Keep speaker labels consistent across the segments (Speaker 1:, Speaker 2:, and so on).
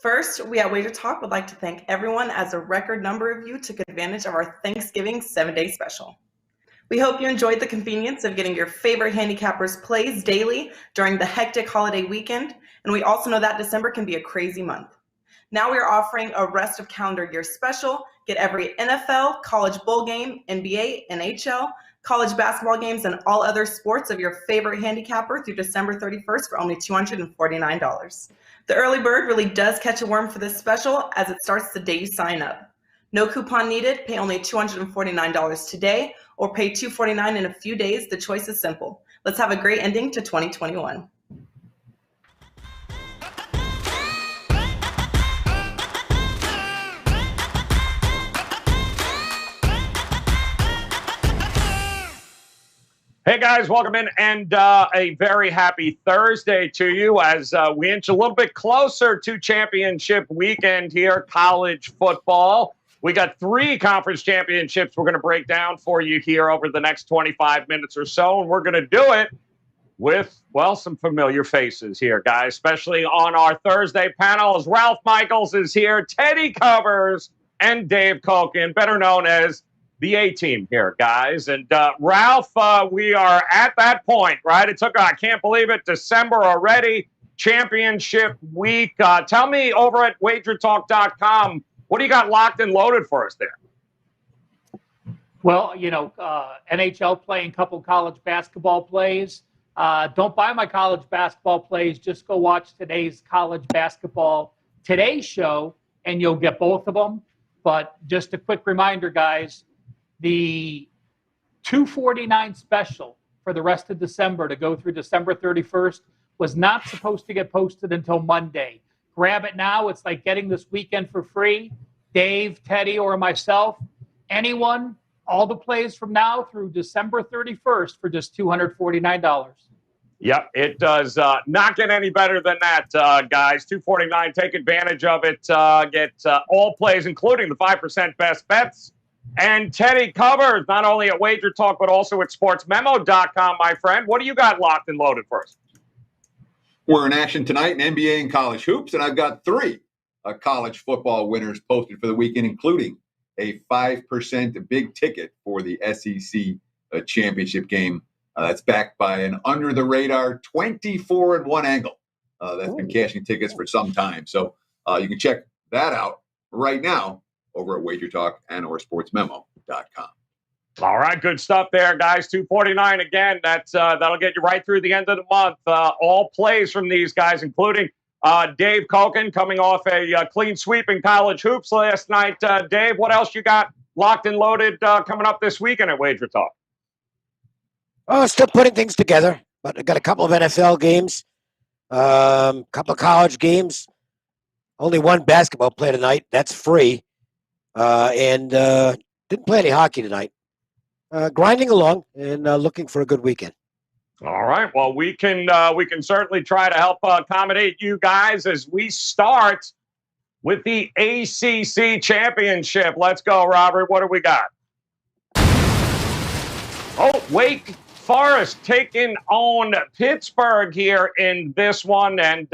Speaker 1: First, we at WagerTalk would like to thank everyone as a record number of you took advantage of our Thanksgiving 7-day special. We hope you enjoyed the convenience of getting your favorite handicappers plays daily during the hectic holiday weekend, and we also know that December can be a crazy month. Now we are offering a rest of calendar year special. Get every NFL, college bowl game, NBA, NHL, college basketball games, and all other sports of your favorite handicapper through December 31st for only $249. The early bird really does catch a worm for this special as it starts the day you sign up. No coupon needed. Pay only $249 today or pay $249 in a few days. The choice is simple. Let's have a great ending to 2021.
Speaker 2: Hey guys, welcome in, and a very happy Thursday to you as we inch a little bit closer to championship weekend here, college football. We got 3 conference championships we're going to break down for you here over the next 25 minutes or so, and we're going to do it with, well, some familiar faces here, guys, especially on our Thursday panel as Ralph Michaels is here, Teddy Covers, and Dave Cokin, better known as the A-team here, guys. And Ralph, we are at that point, right? It took, I can't believe it, December already, championship week. Tell me over at WagerTalk.com, what do you got locked and loaded for us there?
Speaker 3: Well, you know, NHL playing, couple college basketball plays. Don't buy my college basketball plays. Just go watch today's college basketball Today show, and you'll get both of them. But just a quick reminder, guys, the $249 special for the rest of December to go through December 31st was not supposed to get posted until Monday. Grab it now. It's like getting this weekend for free. Dave, Teddy, or myself, anyone, all the plays from now through December 31st for just $249.
Speaker 2: Yep, it does not get any better than that, guys. $249, take advantage of it. Get all plays, including the 5% best bets. And Teddy Covers, not only at WagerTalk, but also at sportsmemo.com, my friend. What do you got locked and loaded first?
Speaker 4: We're in action tonight in NBA and college hoops, and I've got 3 college football winners posted for the weekend, including a 5% big ticket for the SEC Championship Game. That's backed by an under-the-radar 24-1 angle. That's been cashing tickets for some time. So you can check that out right now over at WagerTalk and or sportsmemo.com.
Speaker 2: All right, good stuff there, guys. $249 again. That'll get you right through the end of the month. All plays from these guys, including Dave Cokin coming off a clean sweep in college hoops last night. Dave, what else you got locked and loaded coming up this weekend at WagerTalk?
Speaker 5: Oh, still putting things together, but I got a couple of NFL games, couple of college games, only one basketball play tonight. That's free. And didn't play any hockey tonight. Grinding along and looking for a good weekend.
Speaker 2: All right. Well, we can certainly try to help accommodate you guys as we start with the ACC Championship. Let's go, Robert. What do we got? Oh, Wake Forest taking on Pittsburgh here in this one, and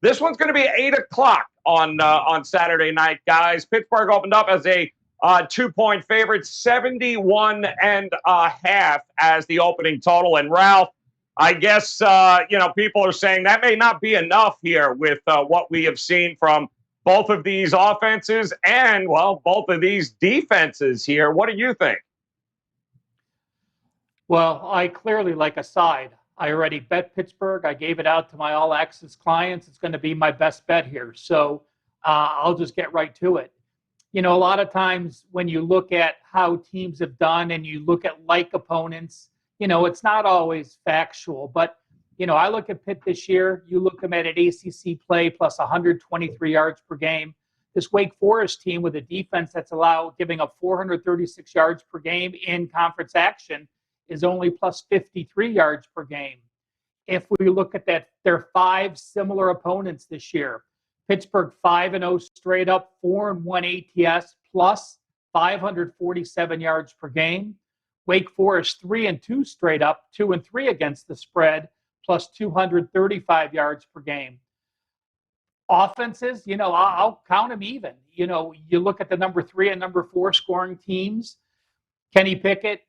Speaker 2: this one's going to be 8 o'clock on Saturday night, guys. Pittsburgh opened up as a 2-point favorite, 71.5 as the opening total. And Ralph, I guess people are saying that may not be enough here with what we have seen from both of these offenses and, well, both of these defenses here. What do you think?
Speaker 3: Well, I clearly like a side. I already bet Pittsburgh. I gave it out to my All Access clients. It's going to be my best bet here. So I'll just get right to it. You know, a lot of times when you look at how teams have done and you look at like opponents, you know, it's not always factual. But, you know, I look at Pitt this year. You look them at an ACC play plus 123 yards per game. This Wake Forest team with a defense that's giving up 436 yards per game in conference action is only plus 53 yards per game. If we look at that, there are 5 similar opponents this year. Pittsburgh 5-0 straight up, 4-1 ATS, plus 547 yards per game. Wake Forest 3-2 straight up, 2-3 against the spread, plus 235 yards per game. Offenses, I'll count them even. You look at the number 3 and number 4 scoring teams. Kenny Pickett,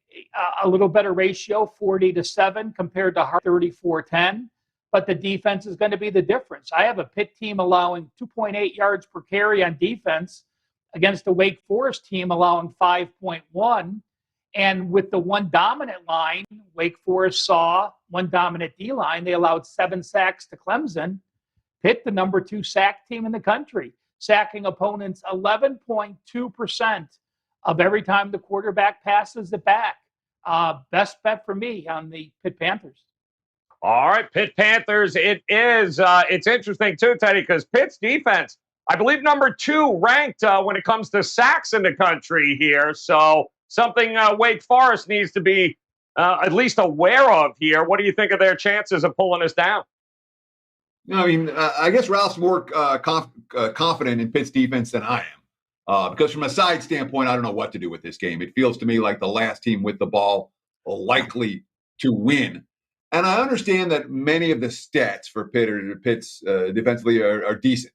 Speaker 3: a little better ratio, 40-7 compared to 34-10. But the defense is going to be the difference. I have a Pitt team allowing 2.8 yards per carry on defense against the Wake Forest team allowing 5.1. And with the one dominant line, Wake Forest saw one dominant D-line. They allowed 7 sacks to Clemson. Pitt, the number 2 sack team in the country, sacking opponents 11.2% of every time the quarterback passes it back. Best bet for me on the Pitt Panthers.
Speaker 2: All right, Pitt Panthers. It is. It's interesting too, Teddy, because Pitt's defense, I believe, number 2 ranked when it comes to sacks in the country here. So something Wake Forest needs to be at least aware of here. What do you think of their chances of pulling us down?
Speaker 4: I mean, I guess Ralph's more confident in Pitt's defense than I am. Because from a side standpoint, I don't know what to do with this game. It feels to me like the last team with the ball likely to win. And I understand that many of the stats for Pitt's defensively are decent.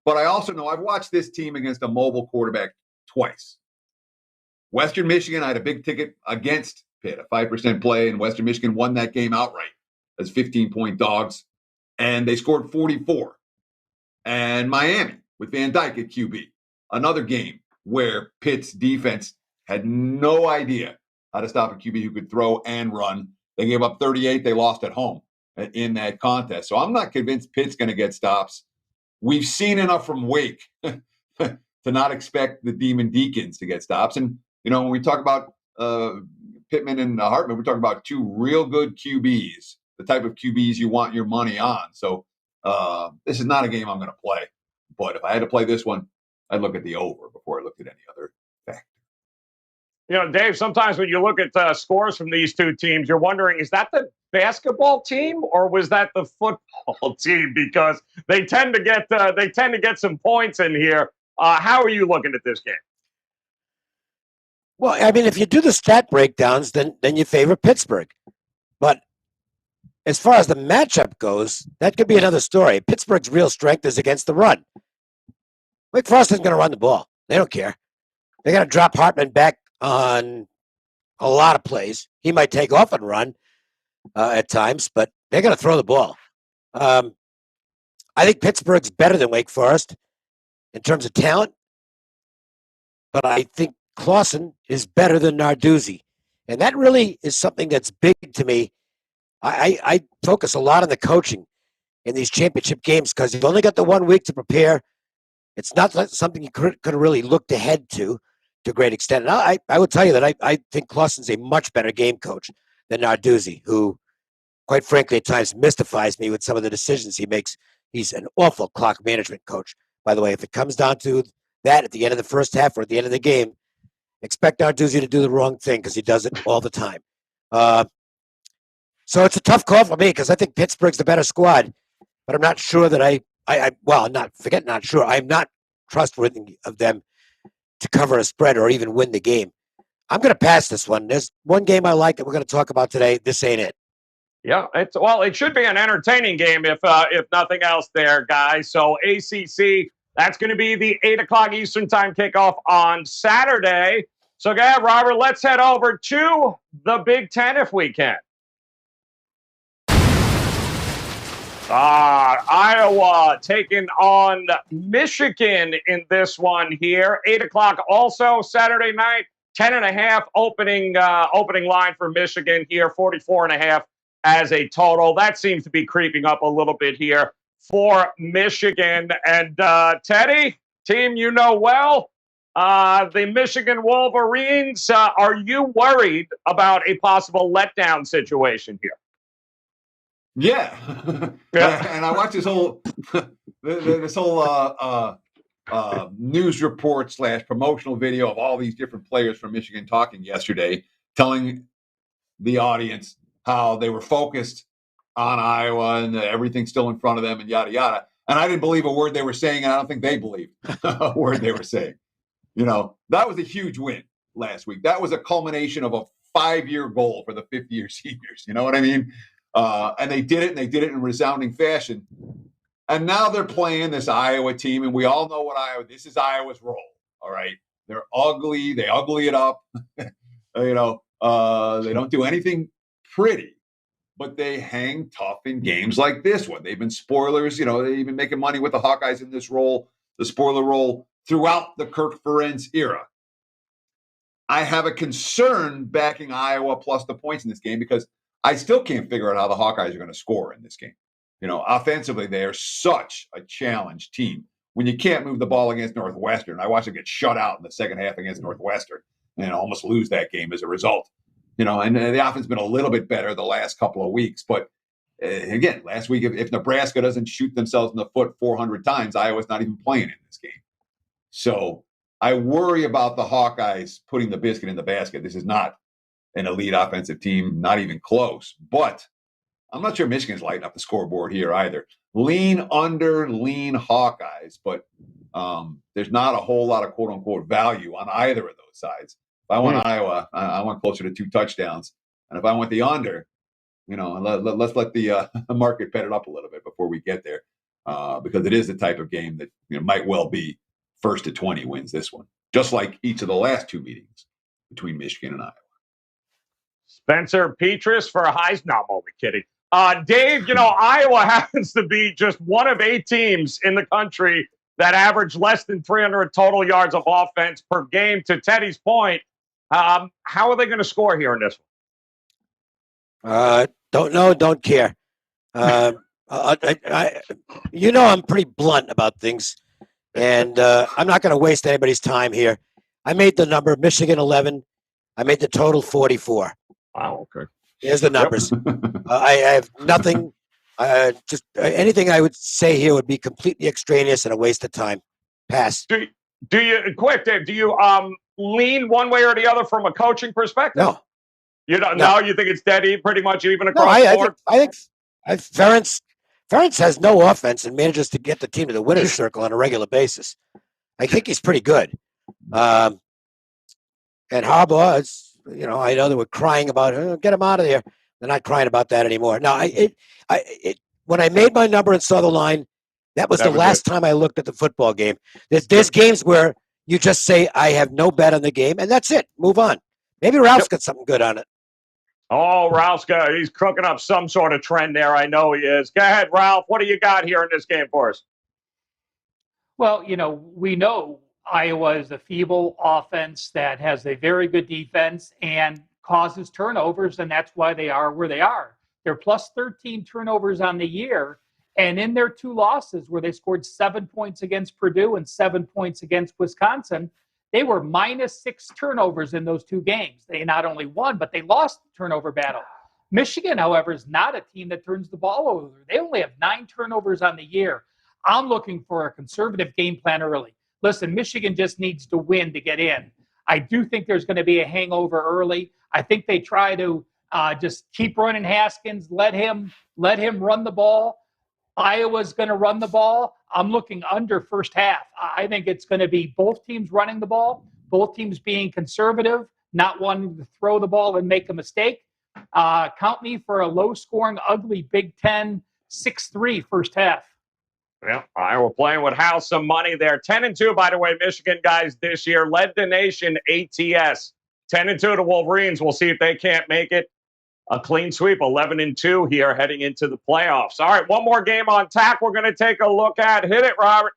Speaker 4: But I also know I've watched this team against a mobile quarterback twice. Western Michigan, I had a big ticket against Pitt, a 5% play, and Western Michigan won that game outright as 15-point dogs. And they scored 44. And Miami with Van Dyke at QB, another game where Pitt's defense had no idea how to stop a QB who could throw and run. They gave up 38. They lost at home in that contest. So I'm not convinced Pitt's going to get stops. We've seen enough from Wake to not expect the Demon Deacons to get stops. And, when we talk about Pittman and Hartman, we're talking about 2 real good QBs, the type of QBs you want your money on. So this is not a game I'm going to play. But if I had to play this one, I'd look at the over before I looked at any other factor.
Speaker 2: Dave, sometimes when you look at scores from these 2 teams, you're wondering, is that the basketball team or was that the football team? Because they tend to get some points in here. How are you looking at this game?
Speaker 5: Well, I mean, if you do the stat breakdowns, then you favor Pittsburgh. But as far as the matchup goes, that could be another story. Pittsburgh's real strength is against the run. Wake Forest isn't going to run the ball. They don't care. They're going to drop Hartman back on a lot of plays. He might take off and run at times, but they're going to throw the ball. I think Pittsburgh's better than Wake Forest in terms of talent, but I think Clawson is better than Narduzzi. And that really is something that's big to me. I focus a lot on the coaching in these championship games because you've only got the 1 week to prepare. It's not something you could really look ahead to a great extent. And I would tell you that I think Clawson's a much better game coach than Narduzzi, who, quite frankly, at times mystifies me with some of the decisions he makes. He's an awful clock management coach. By the way, if it comes down to that at the end of the first half or at the end of the game, expect Narduzzi to do the wrong thing because he does it all the time. So it's a tough call for me because I think Pittsburgh's the better squad, but I'm not sure that I'm not trustworthy of them to cover a spread or even win the game. I'm going to pass this one. There's one game I like that we're going to talk about today. This ain't it.
Speaker 2: Yeah, it should be an entertaining game if nothing else there, guys. So ACC, that's going to be the 8 o'clock Eastern time kickoff on Saturday. So go ahead, Robert, let's head over to the Big Ten if we can. Iowa taking on Michigan in this one here. 8 o'clock also Saturday night. 10.5 opening line for Michigan here. 44.5 as a total. That seems to be creeping up a little bit here for Michigan. And Teddy, team you know well, the Michigan Wolverines. Are you worried about a possible letdown situation here?
Speaker 4: Yeah. And I watched this whole news report / promotional video of all these different players from Michigan talking yesterday, telling the audience how they were focused on Iowa and everything's still in front of them and yada, yada. And I didn't believe a word they were saying, and I don't think they believed a word they were saying. That was a huge win last week. That was a culmination of a 5-year goal for the 5th-year seniors. You know what I mean? And they did it in resounding fashion. And now they're playing this Iowa team, and we all know this is Iowa's role. All right. They're ugly. They ugly it up. They don't do anything pretty, but they hang tough in games like this one. They've been spoilers. They've been making money with the Hawkeyes in this role, the spoiler role, throughout the Kirk Ferentz era. I have a concern backing Iowa plus the points in this game because I still can't figure out how the Hawkeyes are going to score in this game. Offensively, they are such a challenged team. When you can't move the ball against Northwestern, I watched them get shut out in the second half against Northwestern and almost lose that game as a result. And the offense has been a little bit better the last couple of weeks. But again, last week, if Nebraska doesn't shoot themselves in the foot 400 times, Iowa's not even playing in this game. So I worry about the Hawkeyes putting the biscuit in the basket. This is not an elite offensive team, not even close. But I'm not sure Michigan's lighting up the scoreboard here either. Lean under, lean Hawkeyes, but there's not a whole lot of quote-unquote value on either of those sides. If I want Iowa, I want closer to 2 touchdowns. And if I want the under, let's let the market bet it up a little bit before we get there, because it is the type of game that might well be first to 20 wins this one, just like each of the last 2 meetings between Michigan and Iowa.
Speaker 2: Spencer Petras for a Heisman. No, I'm only kidding. Dave, Iowa happens to be just one of 8 teams in the country that average less than 300 total yards of offense per game. To Teddy's point, how are they going to score here in this
Speaker 5: one? Don't know, don't care. I'm pretty blunt about things, and I'm not going to waste anybody's time here. I made the number Michigan 11. I made the total 44.
Speaker 2: Wow, okay.
Speaker 5: Here's the numbers. I have nothing. Just anything I would say here would be completely extraneous and a waste of time. Pass.
Speaker 2: Do you, quick, Dave, do you lean one way or the other from a coaching perspective?
Speaker 5: No.
Speaker 2: You don't know? You think it's dead pretty much even across the board?
Speaker 5: I think Ferentz has no offense and manages to get the team to the winner's circle on a regular basis. I think he's pretty good. And Harbaugh is, I know they were crying about get him out of there. They're not crying about that anymore. Now, when I made my number and saw the line, that was the last time I looked at the football game. There's games where you just say, I have no bet on the game, and that's it. Move on. Maybe Ralph's got something good on it.
Speaker 2: Oh, he's cooking up some sort of trend there. I know he is. Go ahead, Ralph. What do you got here in this game for us?
Speaker 3: Well, we know Iowa is a feeble offense that has a very good defense and causes turnovers, and that's why they are where they are. They're plus 13 turnovers on the year, and in their 2 losses where they scored 7 points against Purdue and 7 points against Wisconsin, they were minus 6 turnovers in those 2 games. They not only won, but they lost the turnover battle. Michigan, however, is not a team that turns the ball over. They only have 9 turnovers on the year. I'm looking for a conservative game plan early. Listen, Michigan just needs to win to get in. I do think there's going to be a hangover early. I think they try to just keep running Haskins, let him run the ball. Iowa's going to run the ball. I'm looking under first half. I think it's going to be both teams running the ball, both teams being conservative, not wanting to throw the ball and make a mistake. Count me for a low-scoring, ugly Big Ten 6-3 first half.
Speaker 2: Yeah, Iowa playing with house some money there. 10-2, by the way, Michigan guys this year led the nation ATS. 10-2 to Wolverines. We'll see if they can't make it. A clean sweep, 11-2 here heading into the playoffs. All right, one more game on tap we're going to take a look at. Hit it, Robert.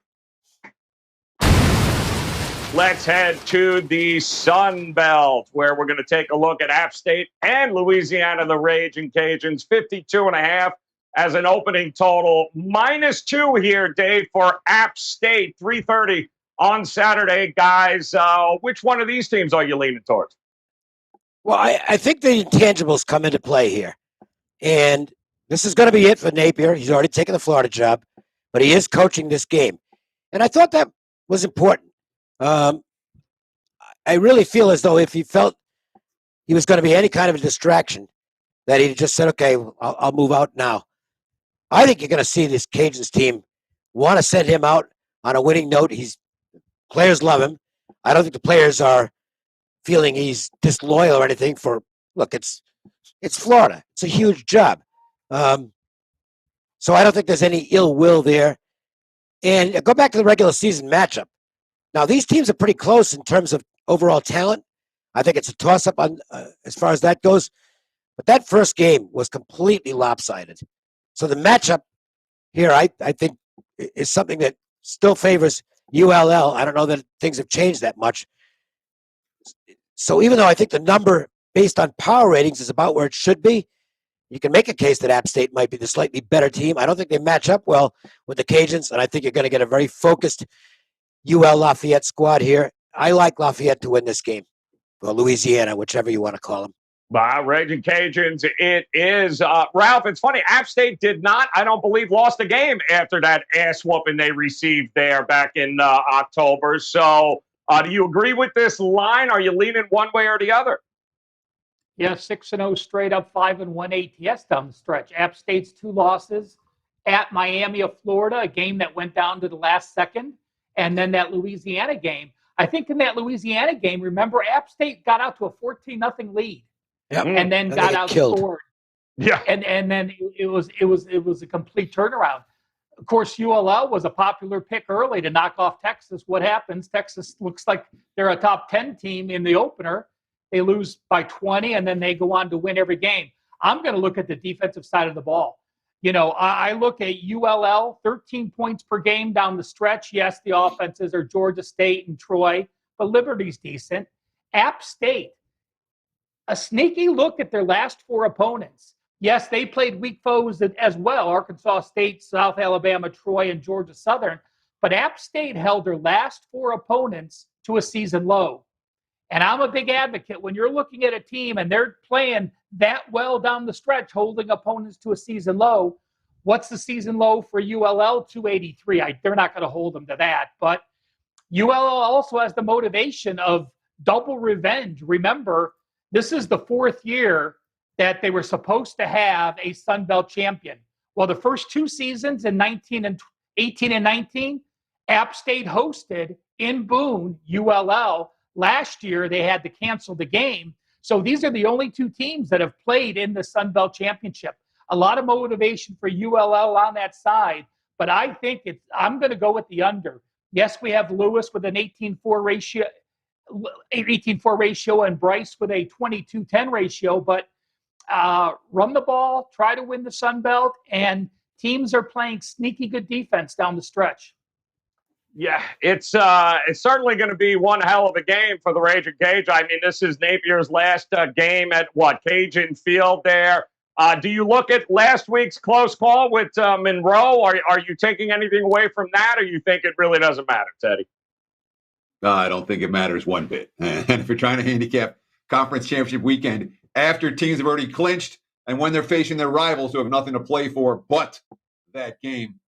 Speaker 2: Let's head to the Sun Belt, where we're going to take a look at App State and Louisiana, the Raging Cajuns, 52.5 as an opening total. -2 here, Dave, for App State, 3:30 on Saturday. Guys, which one of these teams are you leaning towards?
Speaker 5: Well, I think the intangibles come into play here. And this is going to be it for Napier. He's already taken the Florida job, but he is coaching this game. And I thought that was important. I really feel as though if he felt he was going to be any kind of a distraction, that he just said, okay, I'll move out now. I think you're going to see this Cajuns team want to send him out on a winning note. Players love him. I don't think the players are feeling he's disloyal or anything. Look, it's Florida. It's a huge job. So I don't think there's any ill will there. And go back to the regular season matchup. Now, these teams are pretty close in terms of overall talent. I think it's a toss-up on as far as that goes. But that first game was completely lopsided. So the matchup here, I think, is something that still favors ULL. I don't know that things have changed that much. So even though I think the number based on power ratings is about where it should be, you can make a case that App State might be the slightly better team. I don't think they match up well with the Cajuns, and I think you're going to get a very focused UL Lafayette squad here. I like Lafayette to win this game, or Louisiana, whichever you want to call them.
Speaker 2: Raging Cajuns, it is. Ralph, it's funny. App State did not, I don't believe, lost a game after that ass whooping they received there back in October. So do you agree with this line? Are you leaning one way or the other?
Speaker 3: Yeah, 6-0 straight up, 5-1 ATS down the stretch. App State's 2 losses at Miami of Florida, a game that went down to the last second, and then that Louisiana game. I think in that Louisiana game, remember, App State got out to a 14-0 lead.
Speaker 5: Yep.
Speaker 3: And then got outscored.
Speaker 2: Yeah.
Speaker 3: And then it was a complete turnaround. Of course, ULL was a popular pick early to knock off Texas. What happens? Texas looks like they're a top 10 team in the opener. They lose by 20, and then they go on to win every game. I'm going to look at the defensive side of the ball. You know, I look at ULL, 13 points per game down the stretch. Yes, the offenses are Georgia State and Troy, but Liberty's decent. App State, a sneaky look at their last 4 opponents. Yes, they played weak foes as well, Arkansas State, South Alabama, Troy, and Georgia Southern. But App State held their last 4 opponents to a season low. And I'm a big advocate. When you're looking at a team and they're playing that well down the stretch, holding opponents to a season low, what's the season low for ULL? 283. They're not going to hold them to that. But ULL also has the motivation of double revenge. Remember, this is the 4th year that they were supposed to have a Sun Belt champion. Well, the first 2 seasons in 18 and 19, App State hosted in Boone, ULL. Last year, they had to cancel the game. So these are the only 2 teams that have played in the Sun Belt Championship. A lot of motivation for ULL on that side, but I think I'm going to go with the under. Yes, we have Lewis with an 18-4 ratio and Bryce with a 22-10 ratio, but run the ball, try to win the Sun Belt, and teams are playing sneaky good defense down the stretch.
Speaker 2: Yeah, it's certainly going to be one hell of a game for the Raging Cage. I mean, this is Napier's last game at Cajun Field there. Do you look at last week's close call with Monroe? Are you taking anything away from that, or you think it really doesn't matter, Teddy?
Speaker 4: I don't think it matters one bit. And if you're trying to handicap conference championship weekend after teams have already clinched and when they're facing their rivals who have nothing to play for but that game,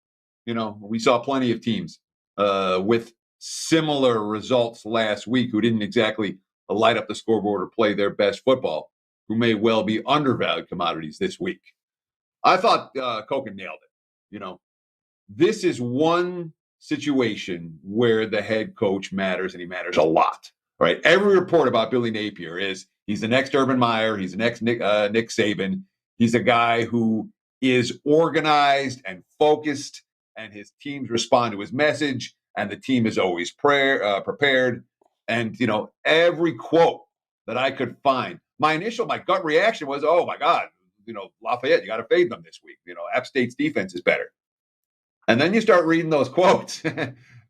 Speaker 4: you know, we saw plenty of teams with similar results last week who didn't exactly light up the scoreboard or play their best football, who may well be undervalued commodities this week. I thought Cokin nailed it. You know, this is one situation where the head coach matters, and he matters a lot. Right? Every report about Billy Napier is he's the next Urban Meyer, he's the next Nick Saban. He's a guy who is organized and focused, and his teams respond to his message, and the team is always prepared. And, you know, every quote that I could find, my gut reaction was, oh, my God, you know, Lafayette, you got to fade them this week. You know, App State's defense is better. And then you start reading those quotes.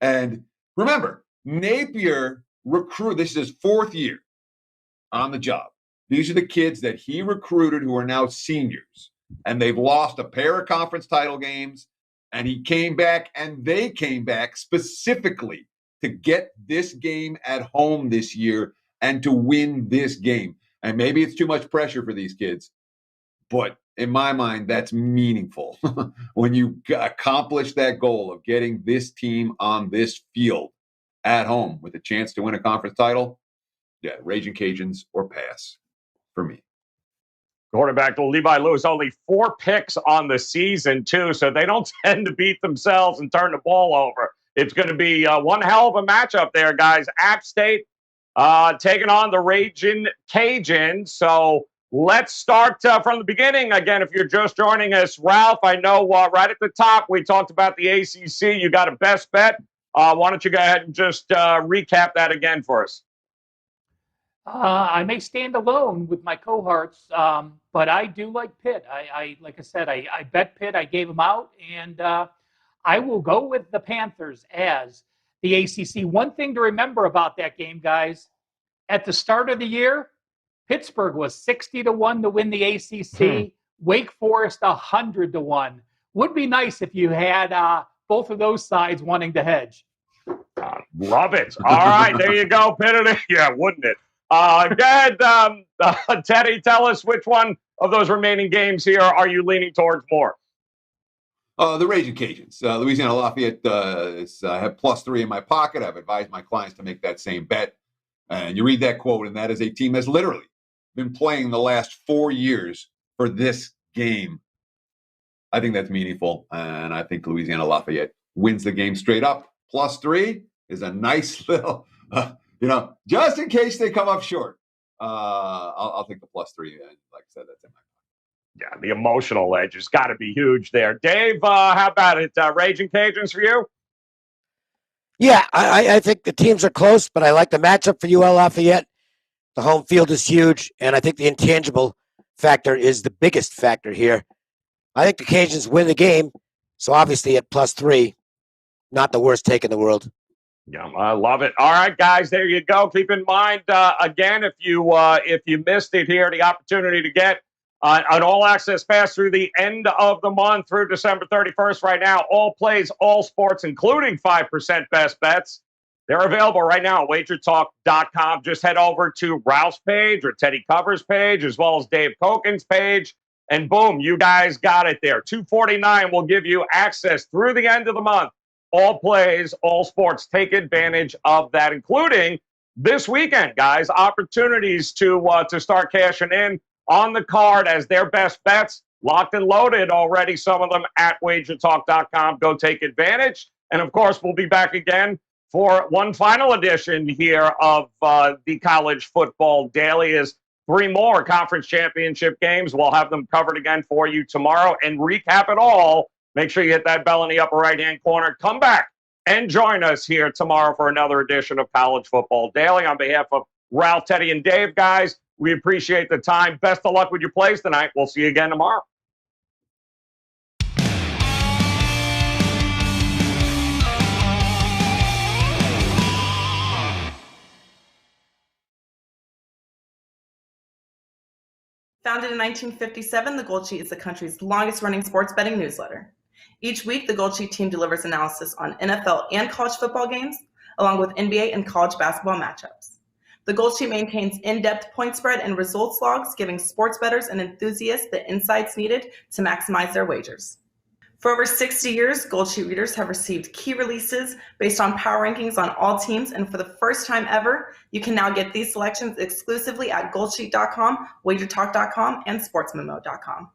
Speaker 4: And remember, Napier this is his 4th year on the job. These are the kids that he recruited who are now seniors. And they've lost a pair of conference title games. And he came back, and they came back specifically to get this game at home this year and to win this game. And maybe it's too much pressure for these kids, but in my mind, that's meaningful. When you accomplish that goal of getting this team on this field at home with a chance to win a conference title, yeah, Raging Cajuns or pass for me.
Speaker 2: Quarterback Levi Lewis, only 4 picks on the season, too, so they don't tend to beat themselves and turn the ball over. It's going to be one hell of a matchup there, guys. App State taking on the Raging Cajuns. So Let's start from the beginning. Again, if you're just joining us, Ralph, I know right at the top we talked about the ACC. You got a best bet. Why don't you go ahead and just recap that again for us?
Speaker 3: I may stand alone with my cohorts, but I do like Pitt. Like I said, I bet Pitt. I gave them out, and I will go with the Panthers as the ACC. One thing to remember about that game, guys, at the start of the year, Pittsburgh was 60-1 to win the ACC. Wake Forest 100-1. Would be nice if you had both of those sides wanting to hedge.
Speaker 2: Love it. All right, there you go, Pitt. Yeah, wouldn't it? Go ahead, Teddy, tell us which one of those remaining games here are you leaning towards more?
Speaker 4: The Raging Cajuns. Louisiana Lafayette I have +3 in my pocket. I've advised my clients to make that same bet. And you read that quote, and that is a team that's literally been playing the last 4 years for this game. I think that's meaningful, and I think Louisiana Lafayette wins the game straight up. +3 is a nice little, just in case they come up short. I'll take the +3. And like I said, that's in my pocket.
Speaker 2: Yeah, the emotional edge has got to be huge there. Dave, how about it? Raging Cajuns for you?
Speaker 5: Yeah, I think the teams are close, but I like the matchup for UL Lafayette. The home field is huge, and I think the intangible factor is the biggest factor here. I think the Cajuns win the game, so obviously at +3, not the worst take in the world.
Speaker 2: Yeah, I love it. All right, guys, there you go. Keep in mind, again, if you missed it here, the opportunity to get an all-access pass through the end of the month through December 31st right now. All plays, all sports, including 5% best bets. They're available right now at WagerTalk.com. Just head over to Ralph's page or Teddy Cover's page, as well as Dave Cokin's page, and boom, you guys got it there. $249 will give you access through the end of the month. All plays, all sports. Take advantage of that, including this weekend, guys. Opportunities to start cashing in on the card as their best bets. Locked and loaded already, some of them at WagerTalk.com. Go take advantage. And, of course, we'll be back again for one final edition here of the College Football Daily. Is 3 more conference championship games. We'll have them covered again for you tomorrow and recap it all. Make sure you hit that bell in the upper right-hand corner. Come back and join us here tomorrow for another edition of College Football Daily. On behalf of Ralph, Teddy, and Dave, guys, we appreciate the time. Best of luck with your plays tonight. We'll see you again tomorrow.
Speaker 1: Founded in 1957, The Gold Sheet is the country's longest-running sports betting newsletter. Each week, the Gold Sheet team delivers analysis on NFL and college football games, along with NBA and college basketball matchups. The Gold Sheet maintains in-depth point spread and results logs, giving sports bettors and enthusiasts the insights needed to maximize their wagers. For over 60 years, Gold Sheet readers have received key releases based on power rankings on all teams, and for the first time ever, you can now get these selections exclusively at goldsheet.com, wagertalk.com, and sportsmemo.com.